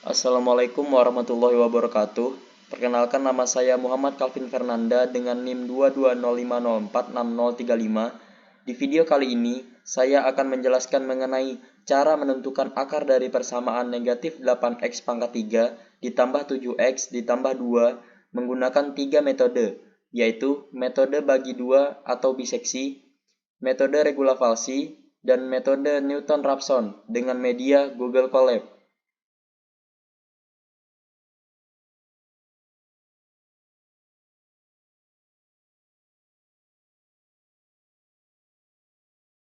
Assalamualaikum warahmatullahi wabarakatuh. Perkenalkan, nama saya Muhammad Calvin Fernanda dengan NIM 22050466035. Di video kali ini, saya akan menjelaskan mengenai cara menentukan akar dari persamaan negatif 8x pangkat 3 ditambah 7x ditambah 2 menggunakan 3 metode, yaitu metode bagi 2 atau biseksi, metode regula falsi, dan metode Newton-Raphson dengan media Google Colab.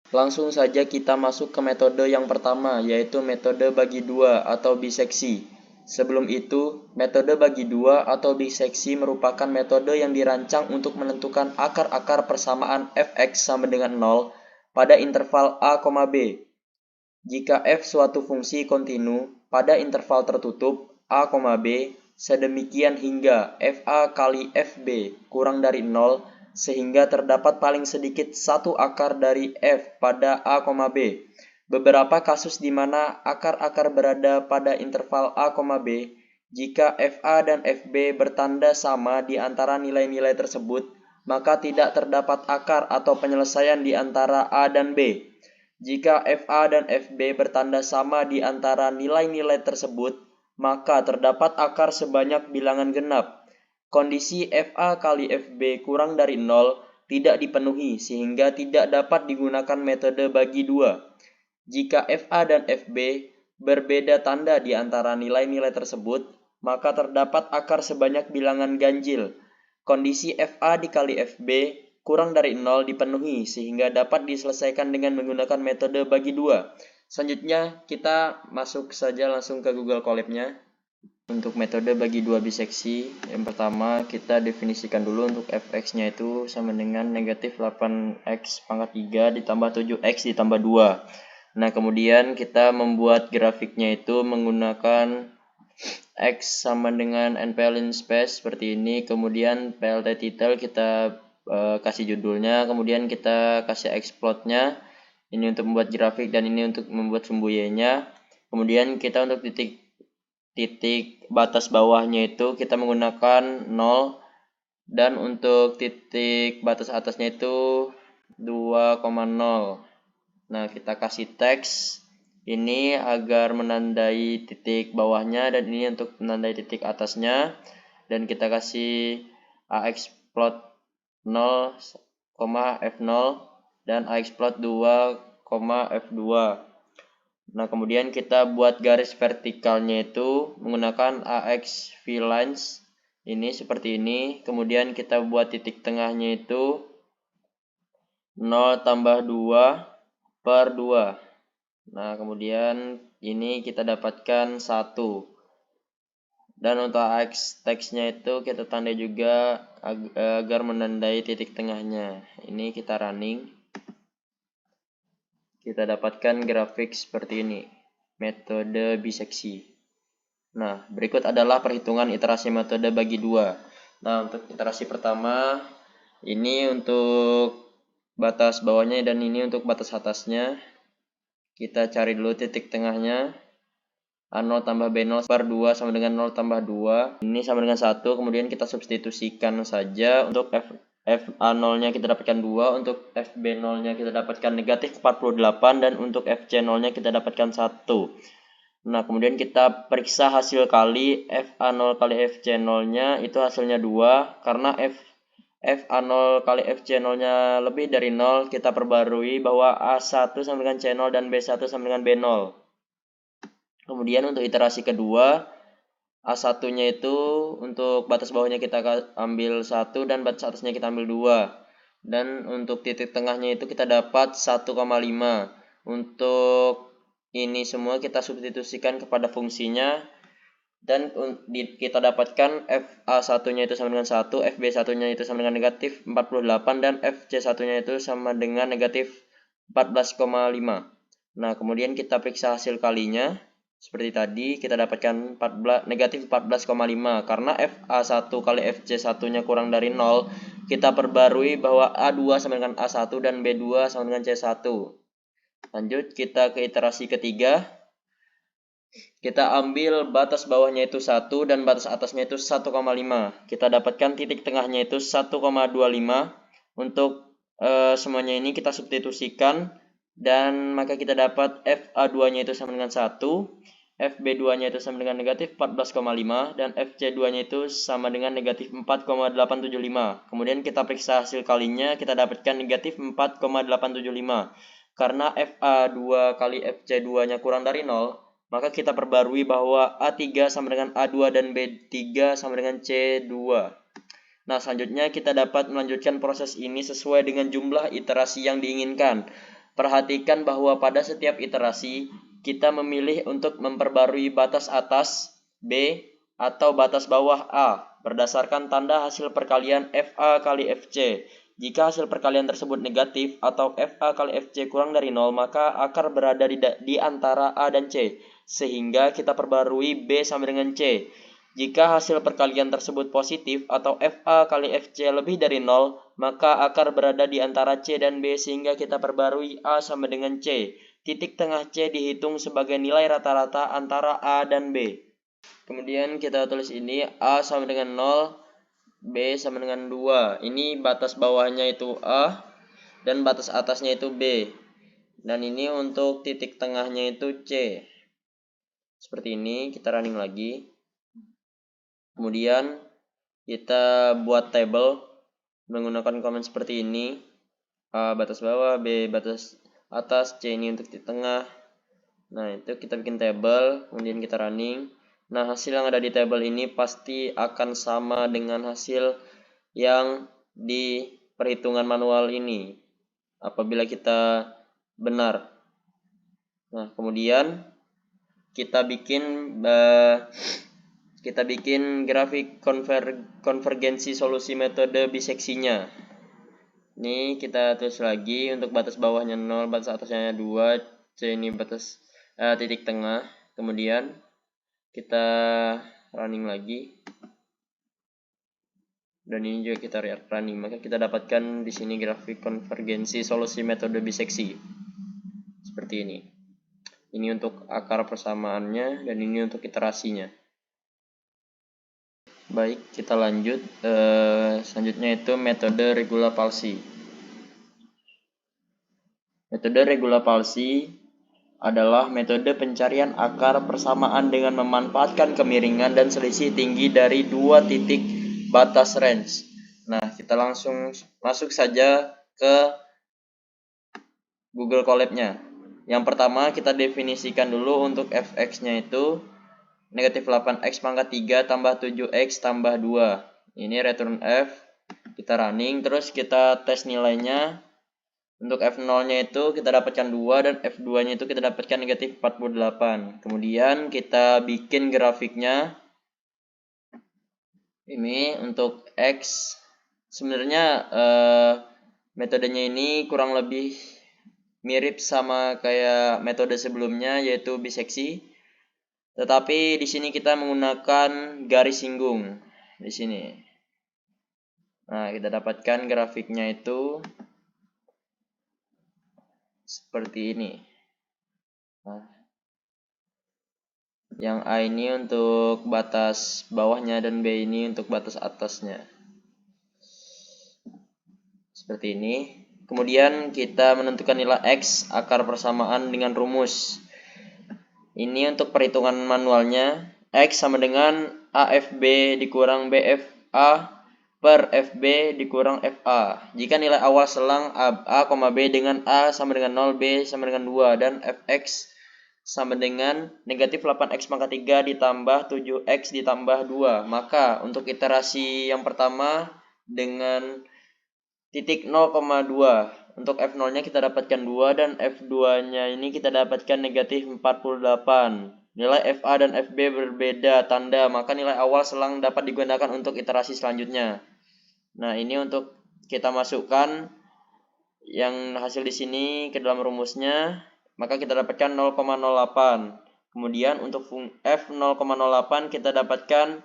Langsung saja kita masuk ke metode yang pertama, yaitu metode bagi dua atau biseksi. Sebelum itu, metode bagi dua atau biseksi merupakan metode yang dirancang untuk menentukan akar-akar persamaan fx sama dengan 0 pada interval a, b. Jika f suatu fungsi kontinu pada interval tertutup a, b, sedemikian hingga fa kali fb kurang dari 0, sehingga terdapat paling sedikit satu akar dari f pada a, b. Beberapa kasus di mana akar-akar berada pada interval a, b, jika fa dan fb bertanda sama di antara nilai-nilai tersebut, maka tidak terdapat akar atau penyelesaian di antara a dan b. Jika fa dan fb bertanda sama di antara nilai-nilai tersebut, maka terdapat akar sebanyak bilangan genap. Kondisi fa kali fb kurang dari 0 tidak dipenuhi sehingga tidak dapat digunakan metode bagi dua. Jika fa dan fb berbeda tanda di antara nilai-nilai tersebut, maka terdapat akar sebanyak bilangan ganjil. Kondisi fa dikali fb kurang dari 0 dipenuhi sehingga dapat diselesaikan dengan menggunakan metode bagi dua. Selanjutnya kita masuk saja langsung ke Google Colab-nya. Untuk metode bagi dua biseksi, yang pertama kita definisikan dulu untuk fx-nya itu sama dengan negatif 8x pangkat 3 ditambah 7x ditambah 2. Nah, kemudian kita membuat grafiknya itu menggunakan x sama dengan npl linspace seperti ini. Kemudian plt title kita kasih judulnya, kemudian kita kasih explode-nya. Ini untuk membuat grafik dan ini untuk membuat sumbu y-nya. Kemudian kita untuk titik batas bawahnya itu kita menggunakan 0 dan untuk titik batas atasnya itu 2,0. Nah, kita kasih teks ini agar menandai titik bawahnya dan ini untuk menandai titik atasnya, dan kita kasih axplot 0, f0 dan axplot 2, f2. Nah, kemudian kita buat garis vertikalnya itu menggunakan AX V-lines. Ini seperti ini. Kemudian kita buat titik tengahnya itu 0 tambah 2 per 2. Nah, kemudian ini kita dapatkan 1. Dan untuk AX teksnya itu kita tandai juga agar menandai titik tengahnya. Ini kita running. Kita dapatkan grafik seperti ini, metode biseksi. Nah, berikut adalah perhitungan iterasi metode bagi dua. Nah, untuk iterasi pertama, ini untuk batas bawahnya dan ini untuk batas atasnya. Kita cari dulu titik tengahnya. A0 tambah B0 per 2 sama dengan 0 tambah 2. Ini sama dengan 1, kemudian kita substitusikan saja. Untuk FA0-nya kita dapatkan 2, untuk FB0-nya kita dapatkan negatif 48, dan untuk FC0-nya kita dapatkan 1. Nah, kemudian kita periksa hasil kali FA0 kali FC0-nya itu hasilnya 2. Karena FA0 kali FC0-nya lebih dari 0, kita perbarui bahwa A1 sama dengan C0 dan B1 sama dengan B0. Kemudian untuk iterasi kedua, A1-nya itu untuk batas bawahnya kita ambil 1 dan batas atasnya kita ambil 2. Dan untuk titik tengahnya itu kita dapat 1,5. Untuk ini semua kita substitusikan kepada fungsinya. Dan kita dapatkan FA1-nya itu sama dengan 1, FB1-nya itu sama dengan negatif 48, dan FC1-nya itu sama dengan negatif 14,5. Nah, kemudian kita periksa hasil kalinya. Seperti tadi, kita dapatkan negatif 14,5. Karena FA1 kali FC1-nya kurang dari 0, kita perbarui bahwa A2 sama dengan A1 dan B2 sama dengan C1. Lanjut, kita ke iterasi ketiga. Kita ambil batas bawahnya itu 1 dan batas atasnya itu 1,5. Kita dapatkan titik tengahnya itu 1,25. Untuk semuanya ini kita substitusikan dan maka kita dapat FA2-nya itu sama dengan 1, FB2-nya itu sama dengan negatif 14,5 dan FC2-nya itu sama dengan negatif 4,875. Kemudian kita periksa hasil kalinya, kita dapatkan negatif 4,875. Karena FA2 kali FC2-nya kurang dari 0, maka kita perbarui bahwa A3 sama dengan A2 dan B3 sama dengan C2. Nah, selanjutnya kita dapat melanjutkan proses ini sesuai dengan jumlah iterasi yang diinginkan. Perhatikan bahwa pada setiap iterasi, kita memilih untuk memperbarui batas atas B atau batas bawah A berdasarkan tanda hasil perkalian FA kali FC. Jika hasil perkalian tersebut negatif atau FA kali FC kurang dari 0, maka akar berada di antara A dan C, sehingga kita perbarui B sama dengan C. Jika hasil perkalian tersebut positif atau FA kali FC lebih dari 0, maka akar berada di antara C dan B sehingga kita perbarui A sama dengan C. Titik tengah C dihitung sebagai nilai rata-rata antara A dan B. Kemudian kita tulis ini A sama dengan 0, B sama dengan 2. Ini batas bawahnya itu A dan batas atasnya itu B. Dan ini untuk titik tengahnya itu C. Seperti ini, kita running lagi. Kemudian kita buat table menggunakan komen seperti ini. A batas bawah, B batas atas, C ini untuk titik tengah. Nah, itu kita bikin table, kemudian kita running. Nah, hasil yang ada di table ini pasti akan sama dengan hasil yang di perhitungan manual ini apabila kita benar. Nah, kemudian kita bikin grafik konvergensi solusi metode biseksinya. Ini kita tulis lagi untuk batas bawahnya 0, batas atasnya 2, C ini batas titik tengah. Kemudian kita running lagi. Dan ini juga kita running, maka kita dapatkan di sini grafik konvergensi solusi metode biseksi. Seperti ini. Ini untuk akar persamaannya dan ini untuk iterasinya. Baik, kita lanjut. Selanjutnya itu metode regula palsi. Metode regula palsi adalah metode pencarian akar persamaan dengan memanfaatkan kemiringan dan selisih tinggi dari dua titik batas range. Nah, kita langsung masuk saja ke Google Colab-nya. Yang pertama kita definisikan dulu untuk fx-nya itu negatif 8x pangkat 3 tambah 7x tambah 2. Ini return f, kita running, terus kita tes nilainya. Untuk f0-nya itu kita dapatkan 2 dan f2-nya itu kita dapatkan negatif 48. Kemudian kita bikin grafiknya. Ini untuk x. Sebenarnya metodenya ini kurang lebih mirip sama kayak metode sebelumnya yaitu biseksi. Tetapi di sini kita menggunakan garis singgung di sini. Nah, kita dapatkan grafiknya itu seperti ini. Nah, yang A ini untuk batas bawahnya dan B ini untuk batas atasnya. Seperti ini. Kemudian kita menentukan nilai X akar persamaan dengan rumus. Ini untuk perhitungan manualnya. X sama dengan AFB dikurang BFA per FB dikurang FA. Jika nilai awal selang A, B dengan A sama dengan 0, B sama dengan 2, dan Fx sama dengan negatif 8x pangkat 3 ditambah 7x ditambah 2. Maka untuk iterasi yang pertama dengan titik 0,2. Untuk F0-nya kita dapatkan 2 dan F2-nya ini kita dapatkan negatif 48. Nilai FA dan FB berbeda tanda, maka nilai awal selang dapat digunakan untuk iterasi selanjutnya. Nah, ini untuk kita masukkan yang hasil di sini ke dalam rumusnya, maka kita dapatkan 0,08. Kemudian untuk F0,08 kita dapatkan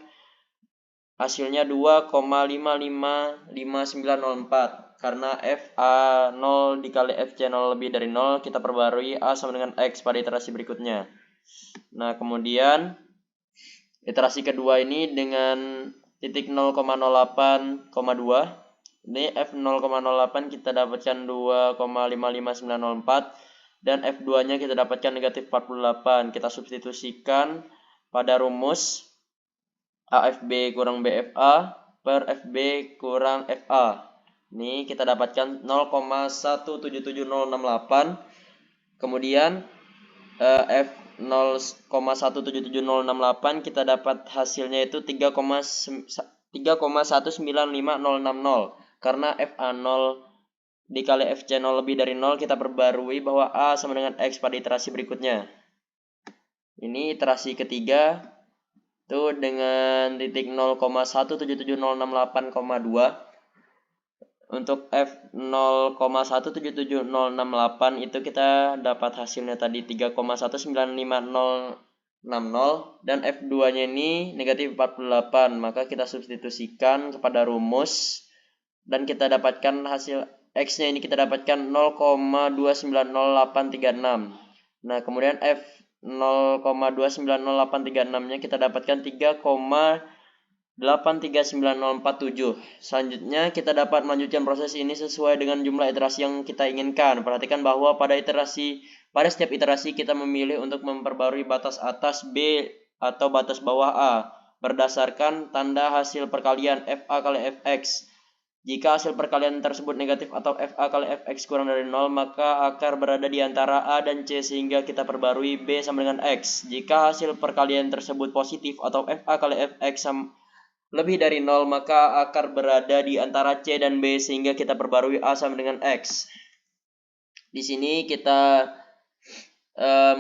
hasilnya 2,555904. Karena FA0 dikali FC0 lebih dari 0, kita perbarui A sama dengan X pada iterasi berikutnya. Nah, kemudian iterasi kedua ini dengan titik 0,08,2. Ini F0,08 kita dapatkan 2,55904 dan F2-nya kita dapatkan negatif 48. Kita substitusikan pada rumus AFB kurang BFA per FB kurang FA. Ini kita dapatkan 0,177068. Kemudian F0,177068 kita dapat hasilnya itu 3,195,060. Karena FA0 dikali FC0 lebih dari 0, kita perbarui bahwa A sama dengan X pada iterasi berikutnya. Ini iterasi ketiga itu dengan titik 0,177068,2. Untuk F0,177068 itu kita dapat hasilnya tadi 3,195,060 dan F2-nya ini negatif 48. Maka kita substitusikan kepada rumus dan kita dapatkan hasil X-nya ini kita dapatkan 0,290836. Nah, kemudian F0,290836-nya kita dapatkan 3,839047. Selanjutnya kita dapat melanjutkan proses ini sesuai dengan jumlah iterasi yang kita inginkan. Perhatikan bahwa pada setiap iterasi kita memilih untuk memperbarui batas atas B atau batas bawah A berdasarkan tanda hasil perkalian FA kali Fx. Jika hasil perkalian tersebut negatif atau FA kali Fx kurang dari 0, maka akar berada di antara A dan C sehingga kita perbarui B sama dengan X. Jika hasil perkalian tersebut positif atau FA kali Fx lebih dari 0, maka akar berada di antara C dan B sehingga kita perbarui A sama dengan X. Di sini kita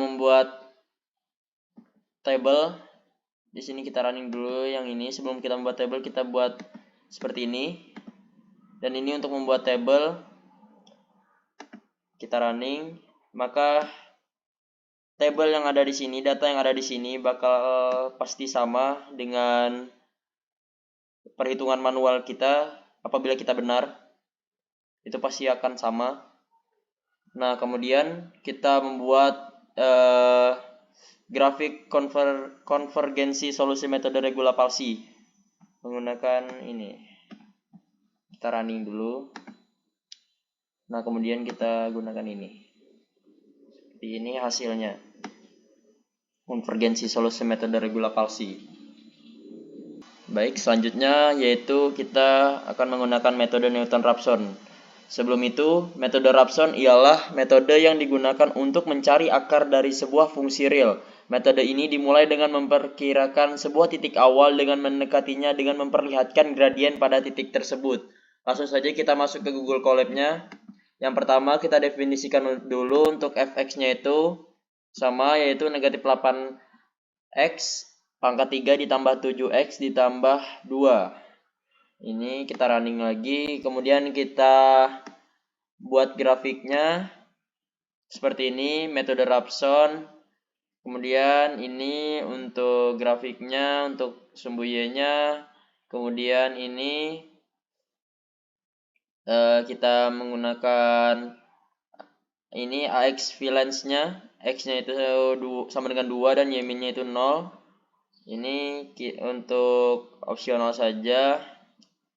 membuat table. Di sini kita running dulu yang ini. Sebelum kita membuat table, kita buat seperti ini. Dan ini untuk membuat table, kita running, maka table yang ada di sini, data yang ada di sini bakal pasti sama dengan perhitungan manual kita. Apabila kita benar, itu pasti akan sama. Nah, kemudian kita membuat grafik konvergensi solusi metode regula palsi menggunakan ini. Kita running dulu. Nah, kemudian kita gunakan ini. Seperti ini hasilnya. Konvergensi solusi metode regula palsi. Baik, selanjutnya yaitu kita akan menggunakan metode Newton-Raphson. Sebelum itu, metode Raphson ialah metode yang digunakan untuk mencari akar dari sebuah fungsi real. Metode ini dimulai dengan memperkirakan sebuah titik awal dengan mendekatinya dengan memperlihatkan gradien pada titik tersebut. Langsung saja kita masuk ke Google Colab-nya. Yang pertama kita definisikan dulu untuk fx-nya itu sama, yaitu negatif 8x pangkat 3 ditambah 7x ditambah 2. Ini kita running lagi, kemudian kita buat grafiknya seperti ini, metode Raphson. Kemudian ini untuk grafiknya, untuk sumbu Y-nya. Kemudian ini kita menggunakan ini AX valence-nya, X-nya itu sama dengan 2 dan Y-nya itu 0. Ini untuk opsional saja,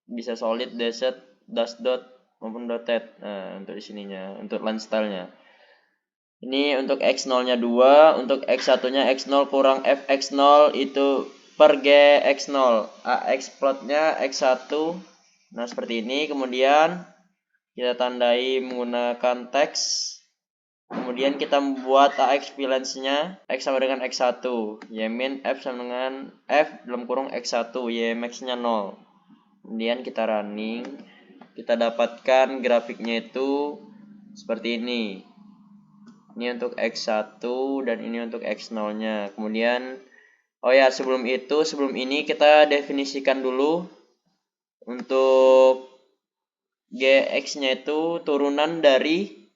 bisa solid, dashed, dash dot maupun dotted. Nah, untuk di sininya, untuk line style-nya. Ini untuk X0-nya 2, untuk X1-nya X0 kurang Fx0 itu per Gx0. AX plotnya X1. Nah, seperti ini. Kemudian kita tandai menggunakan teks. Kemudian kita membuat AX valence-nya X sama dengan X1, Y min F sama dengan F dalam kurung X1, Y max-nya 0. Kemudian kita running. Kita dapatkan grafiknya itu seperti ini. Ini untuk X1 dan ini untuk X0-nya. Kemudian sebelum ini kita definisikan dulu untuk Gx-nya itu turunan dari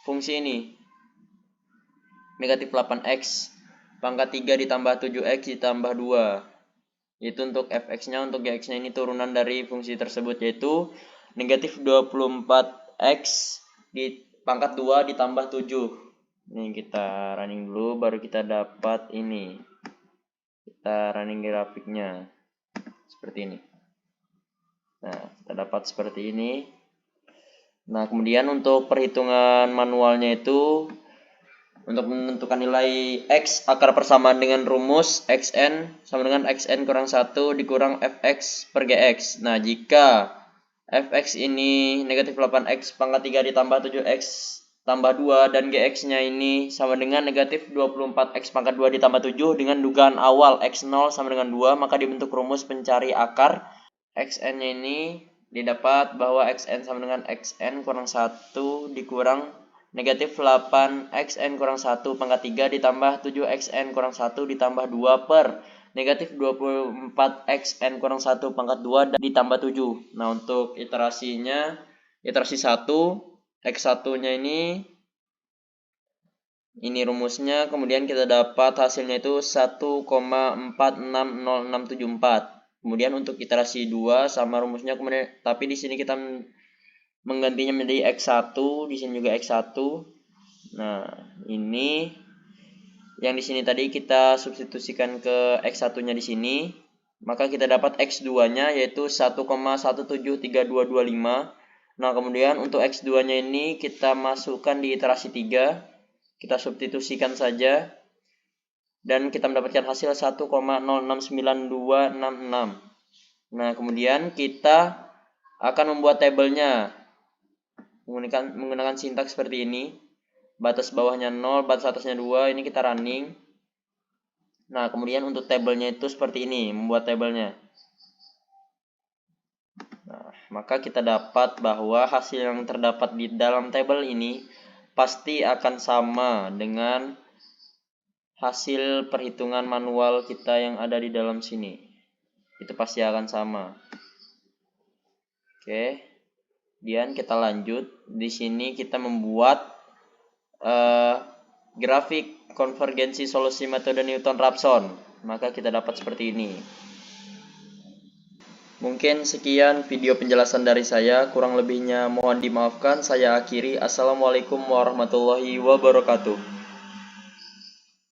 fungsi ini. Negatif 8x pangkat 3 ditambah 7x ditambah 2. Itu untuk fx-nya, untuk gx-nya ini turunan dari fungsi tersebut, yaitu negatif 24x di pangkat 2 ditambah 7. Ini kita running dulu, baru kita dapat ini. Kita running grafiknya seperti ini. Nah, kita dapat seperti ini. Nah, kemudian untuk perhitungan manualnya itu, untuk menentukan nilai X, akar persamaan dengan rumus Xn sama dengan Xn kurang 1 dikurang Fx per Gx. Nah, jika Fx ini negatif 8X pangkat 3 ditambah 7X tambah 2 dan Gx-nya ini sama dengan negatif 24X pangkat 2 ditambah 7 dengan dugaan awal X0 sama dengan 2, maka dibentuk rumus pencari akar. Xn-nya ini didapat bahwa Xn sama dengan Xn kurang 1 dikurang negatif 8Xn kurang 1 pangkat 3 ditambah 7Xn kurang 1 ditambah 2 per negatif 24Xn kurang 1 pangkat 2 dan ditambah 7. Nah, untuk iterasinya, iterasi 1, X1-nya ini rumusnya, kemudian kita dapat hasilnya itu 1,460674. Kemudian untuk iterasi 2 sama rumusnya, kemudian tapi di sini kita menggantinya menjadi X1, di sini juga X1. Nah, ini yang di sini tadi kita substitusikan ke X1-nya di sini, maka kita dapat X2-nya yaitu 1,173225. Nah, kemudian untuk X2-nya ini kita masukkan di iterasi 3, kita substitusikan saja dan kita mendapatkan hasil 1,069266. Nah, kemudian kita akan membuat tabelnya menggunakan sintaks seperti ini. Batas bawahnya 0, batas atasnya 2, ini kita running. Nah, kemudian untuk tabelnya itu seperti ini, membuat tabelnya. Nah, maka kita dapat bahwa hasil yang terdapat di dalam tabel ini pasti akan sama dengan hasil perhitungan manual kita yang ada di dalam sini. Itu pasti akan sama. Oke. Kemudian kita lanjut. Di sini kita membuat grafik konvergensi solusi metode Newton-Raphson. Maka kita dapat seperti ini. Mungkin sekian video penjelasan dari saya, kurang lebihnya mohon dimaafkan. Saya akhiri. Assalamualaikum warahmatullahi wabarakatuh.